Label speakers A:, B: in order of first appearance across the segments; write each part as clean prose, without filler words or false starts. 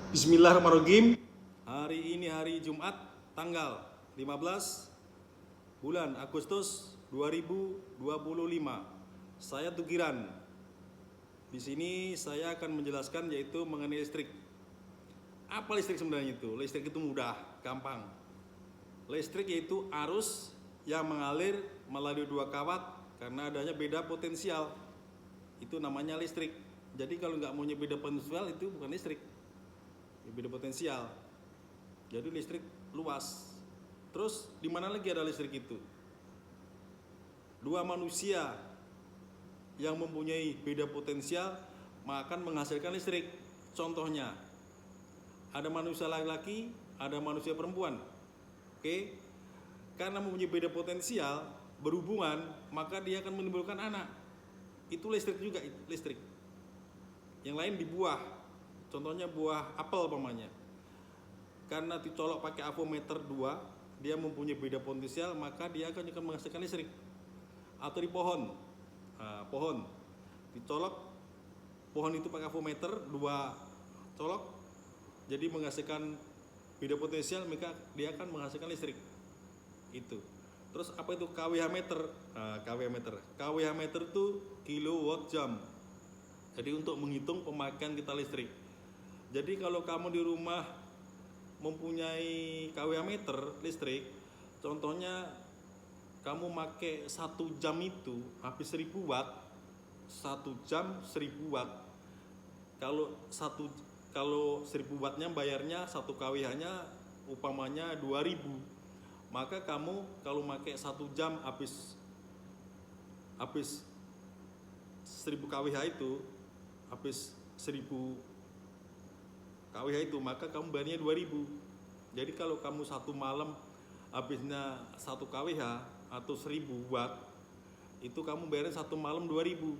A: Bismillahirrahmanirrahim. Hari ini hari Jumat, tanggal 15 bulan Agustus 2025. Saya Tugiran. Di sini saya akan menjelaskan yaitu mengenai listrik. Apa listrik sebenarnya itu? Listrik itu mudah, gampang. Listrik yaitu arus yang mengalir melalui dua kawat karena adanya beda potensial. Itu namanya listrik. Jadi kalau nggak punya beda potensial itu bukan listrik. Beda potensial. Jadi listrik luas. Terus di mana lagi ada listrik itu? Dua manusia yang mempunyai beda potensial akan menghasilkan listrik. Contohnya, ada manusia laki-laki, ada manusia perempuan. Oke? Karena mempunyai beda potensial, berhubungan, maka dia akan menimbulkan anak. Itu listrik juga, listrik. Yang lain di buah. Contohnya buah apel pamannya. Karena dicolok pakai avometer 2, dia mempunyai beda potensial, maka dia akan menghasilkan listrik. Atau di pohon. Pohon dicolok, pohon itu pakai avometer 2 colok, jadi menghasilkan beda potensial, maka dia akan menghasilkan listrik. Itu. Terus apa itu kWh meter? kWh meter. kWh meter itu kilowatt jam. Jadi untuk menghitung pemakaian kita listrik. Jadi kalau kamu di rumah mempunyai kWh meter listrik, contohnya kamu pakai 1 jam itu habis 1000 watt, 1 jam 1000 watt. Kalau 1000 wattnya bayarnya 1 kWh-nya umpamanya 2000, maka kamu kalau pakai 1 jam habis 1000 kWh itu, habis 1000 kWh itu, maka kamu bayarnya 2000. Jadi kalau kamu satu malam habisnya 1 kWh atau 1000 watt, itu kamu bayarnya satu malam 2000.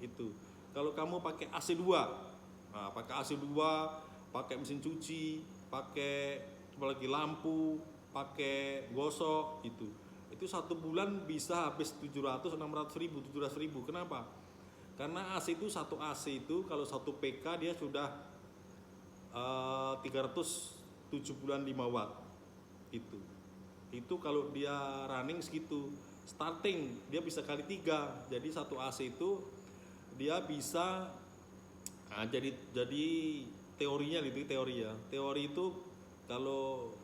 A: Itu. Kalau kamu pakai AC2, pakai AC2, pakai mesin cuci, pakai apalagi lampu, pakai gosok, itu satu bulan bisa habis 700, 600 ribu, 700 ribu. Kenapa? Karena AC itu, satu AC itu kalau 1 PK dia sudah 375 watt. Itu kalau dia running segitu. Starting dia bisa kali 3. Jadi satu AC itu dia bisa jadi teorinya gitu, teori ya. Teori itu kalau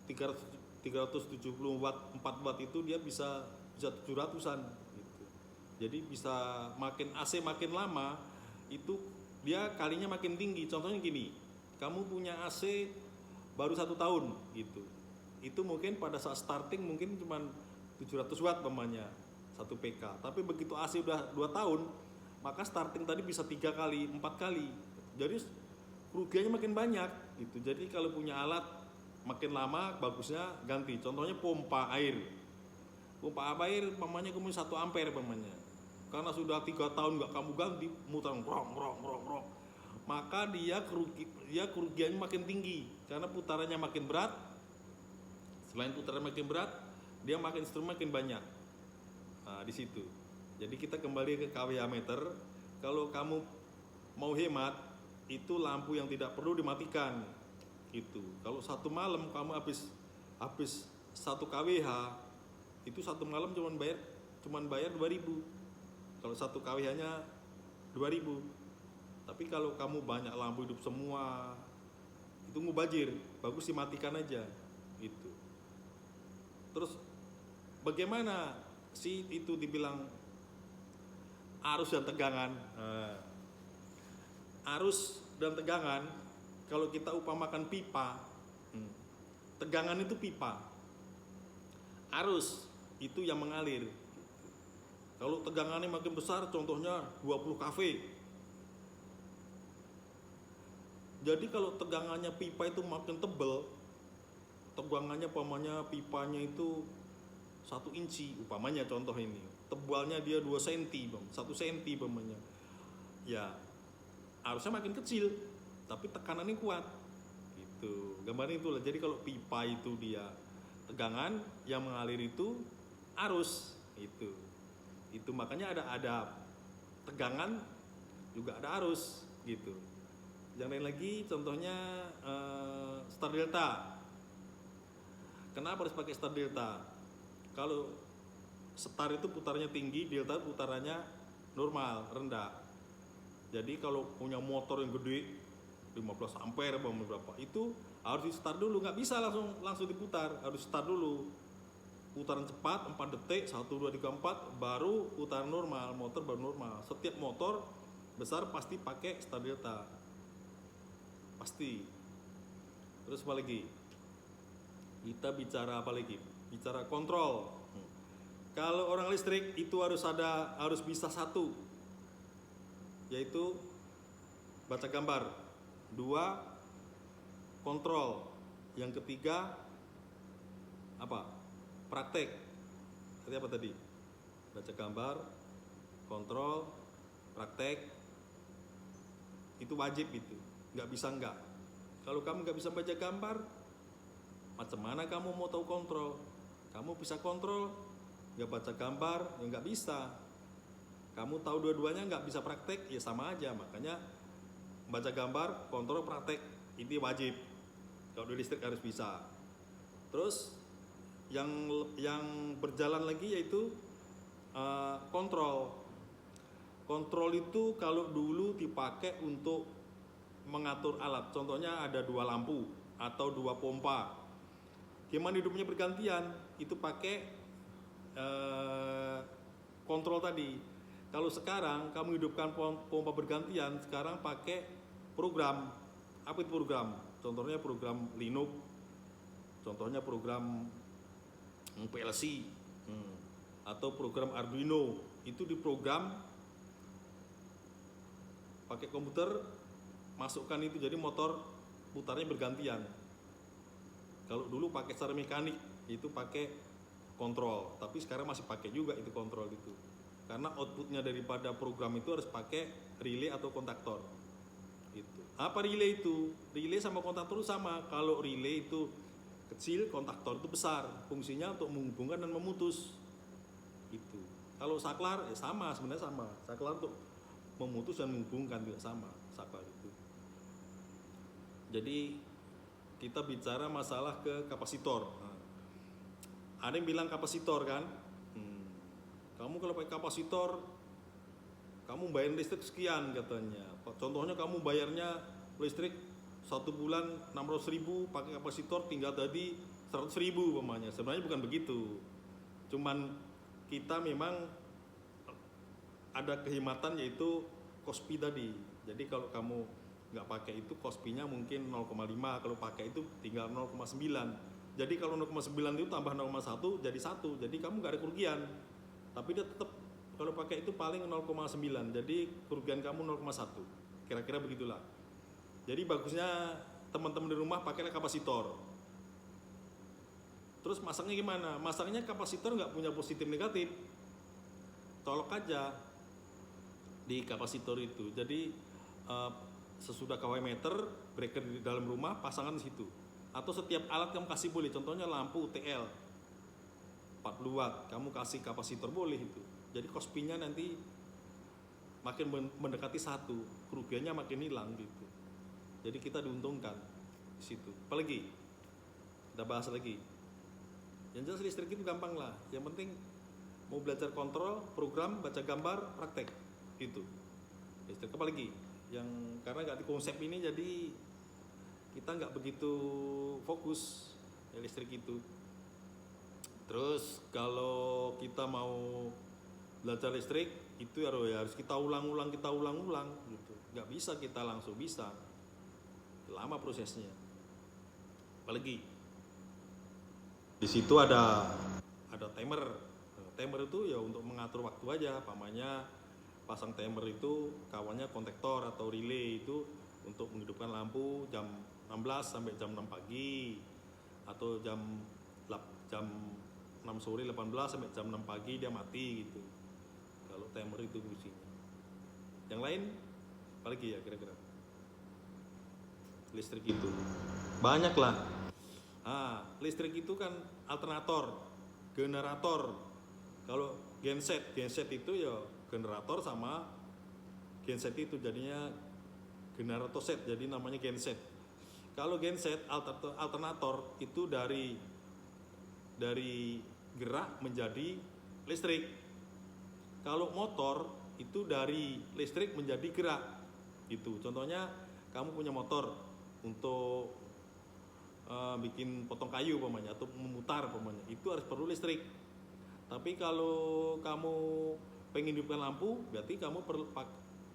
A: 370 watt 4 watt itu dia bisa 700-an gitu. Jadi bisa makin AC makin lama itu dia kalinya makin tinggi. Contohnya gini, kamu punya AC baru 1 tahun gitu, itu mungkin pada saat starting mungkin cuma 700 watt pamannya 1 PK. Tapi begitu AC udah 2 tahun, maka starting tadi bisa 3 kali, 4 kali. Jadi kerugiannya makin banyak gitu. Jadi kalau punya alat makin lama bagusnya ganti. Contohnya pompa air. Pompa air pamannya kemudian 1 ampere pamannya. Karena sudah 3 tahun nggak kamu ganti, muter rong, maka dia kerugiannya makin tinggi karena putarannya makin berat. Selain putaran makin berat, dia makin instrumen makin banyak. Di situ. Jadi kita kembali ke kWh meter. Kalau kamu mau hemat, itu lampu yang tidak perlu dimatikan. Itu. Kalau satu malam kamu habis 1 kWh, itu satu malam cuman bayar 2000. Kalau 1 kWh-nya 2000. Tapi kalau kamu banyak lampu hidup semua, itu mubazir, bagus dimatikan aja gitu. Terus bagaimana sih itu dibilang arus dan tegangan? Arus dan tegangan, kalau kita upamakan pipa, tegangan itu pipa, arus itu yang mengalir. Kalau tegangannya makin besar, contohnya 20 kV. Jadi kalau tegangannya pipa itu makin tebal, tegangannya umpamanya pipanya itu 1 inci, umpamanya contoh ini, tebalnya dia 2 cm, 1 cm umpamanya. Ya, arusnya makin kecil, tapi tekanannya kuat. Gitu. Gambarnya itulah. Jadi kalau pipa itu dia tegangan, yang mengalir itu arus. Itu makanya ada tegangan juga ada arus gitu. Yang lain lagi contohnya Star Delta. Kenapa harus pakai Star Delta? Kalau Star itu putarannya tinggi, Delta putarannya normal, rendah. Jadi kalau punya motor yang gede 15 ampere apa berapa, itu harus di start dulu, nggak bisa langsung diputar, harus start dulu. Putaran cepat 4 detik, 1 2 3 4 baru putaran normal, motor baru normal. Setiap motor besar pasti pakai Star Delta. Pasti. Terus apa lagi? Kita bicara apa lagi? Bicara kontrol. Kalau orang listrik itu harus bisa satu, yaitu baca gambar, 2 kontrol, yang ketiga apa? Praktek. Tadi apa tadi? Baca gambar, kontrol, praktek. Itu wajib itu, nggak bisa enggak. Kalau kamu nggak bisa baca gambar, macam mana kamu mau tahu kontrol? Kamu bisa kontrol, nggak baca gambar, ya nggak bisa. Kamu tahu dua-duanya nggak bisa praktek, ya sama aja. Makanya baca gambar, kontrol, praktek, ini wajib. Kalau di listrik harus bisa. Terus yang berjalan lagi yaitu kontrol. Kontrol itu kalau dulu dipakai untuk mengatur alat. Contohnya ada 2 lampu atau 2 pompa. Gimana hidupnya bergantian? Itu pakai kontrol tadi. Kalau sekarang kamu hidupkan pompa bergantian, sekarang pakai program. Apa itu program? Contohnya program Linux, contohnya program PLC, atau program Arduino. Itu diprogram pakai komputer, masukkan itu jadi motor putarnya bergantian. Kalau dulu pakai secara mekanik, itu pakai kontrol, tapi sekarang masih pakai juga itu kontrol itu. Karena outputnya daripada program itu harus pakai relay atau kontaktor. Gitu. Apa relay itu? Relay sama kontaktor itu sama. Kalau relay itu kecil, kontaktor itu besar. Fungsinya untuk menghubungkan dan memutus. Itu. Kalau saklar ya sama, sebenarnya sama. Saklar untuk memutus dan menghubungkan juga sama. Saklar itu. Jadi kita bicara masalah ke kapasitor. Ada yang bilang kapasitor kan? Kamu kalau pakai kapasitor, kamu bayar listrik sekian katanya. Contohnya kamu bayarnya listrik 1 bulan 600.000, pakai kapasitor tinggal tadi 100.000 umpamanya. Sebenarnya bukan begitu. Cuman kita memang ada kehematan yaitu kospi tadi. Jadi kalau kamu nggak pakai itu kospinya mungkin 0,5, kalau pakai itu tinggal 0,9. Jadi kalau 0,9 itu tambah 0,1 jadi 1. Jadi kamu nggak ada kerugian. Tapi dia tetap kalau pakai itu paling 0,9. Jadi kerugian kamu 0,1. Kira-kira begitulah. Jadi bagusnya teman-teman di rumah pakailah kapasitor. Terus masangnya gimana? Masangnya kapasitor nggak punya positif negatif. Colok aja di kapasitor itu. Jadi sesudah kW meter breaker di dalam rumah pasangan di situ. Atau setiap alat kamu kasih boleh. Contohnya lampu TL 40 watt, kamu kasih kapasitor boleh itu. Jadi kospinya nanti makin mendekati 1, kerugiannya makin hilang gitu. Jadi kita diuntungkan di situ. Apalagi kita bahas lagi. Yang jelas listrik itu gampang lah. Yang penting mau belajar kontrol, program, baca gambar, praktek itu. Listrik apalagi? Yang karena nggak di konsep ini jadi kita nggak begitu fokus ya listrik itu. Terus kalau kita mau belajar listrik itu ya harus kita ulang-ulang gitu. Nggak bisa kita langsung bisa. Lama prosesnya. Apalagi di situ ada timer. Timer itu ya untuk mengatur waktu aja. Pamannya pasang timer itu kawannya kontaktor atau relay itu untuk menghidupkan lampu jam 16 sampai jam 6 pagi atau jam 6 sore 18 sampai jam 6 pagi dia mati gitu. Kalau timer itu fungsinya. Yang lain apalagi ya kira-kira? Listrik itu banyak lah. Listrik itu kan alternator, generator. Kalau genset itu ya generator sama genset itu jadinya generator set, jadi namanya genset. Kalau genset alternator itu dari gerak menjadi listrik. Kalau motor itu dari listrik menjadi gerak. Itu contohnya kamu punya motor untuk bikin potong kayu umpamanya atau memutar umpamanya, itu harus perlu listrik. Tapi kalau kamu pengen hidupkan lampu, berarti kamu perlu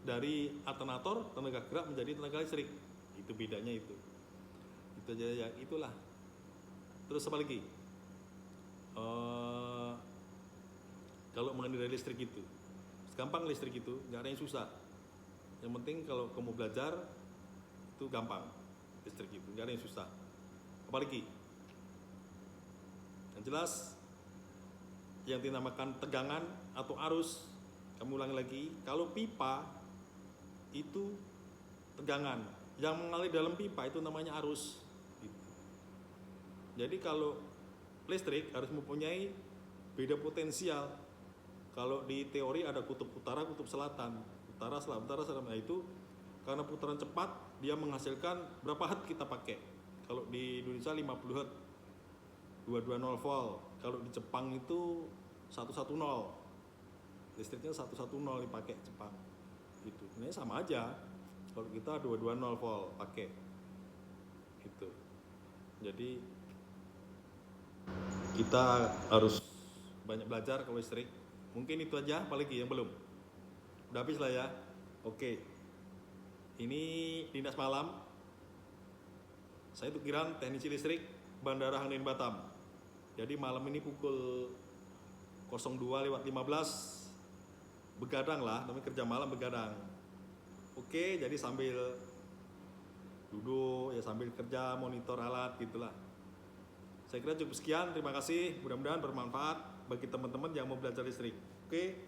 A: dari alternator tenaga gerak menjadi tenaga listrik. Itu bedanya itu aja ya, itulah. Terus apa lagi? Kalau mengenai listrik itu gampang, listrik itu nggak ada yang susah. Yang penting kalau kamu belajar itu gampang, listrik itu nggak ada yang susah. Apalagi yang jelas yang dinamakan tegangan atau arus, kamu ulangi lagi. Kalau pipa itu tegangan, yang mengalir dalam pipa itu namanya arus. Jadi kalau listrik harus mempunyai beda potensial. Kalau di teori ada kutub utara, kutub selatan, utara, selatan. Nah itu karena putaran cepat dia menghasilkan berapa Hz kita pakai. Kalau di Indonesia 50 Hz, 220 volt. Kalau di Jepang itu 110. Listriknya 110 dipakai Jepang. Itu. Ini sama aja. Kalau kita 220 volt pakai. Itu. Jadi kita harus banyak belajar kalau listrik. Mungkin itu aja, apalagi yang belum. Udah habis lah ya. Oke. Ini dinas malam. Saya Tugiran, teknisi listrik Bandara Hang Nain Batam. Jadi malam ini pukul 02.15 begadang lah, namanya kerja malam begadang. Oke, jadi sambil duduk ya sambil kerja monitor alat gitulah. Saya kira cukup sekian, terima kasih, mudah-mudahan bermanfaat bagi teman-teman yang mau belajar listrik. Oke.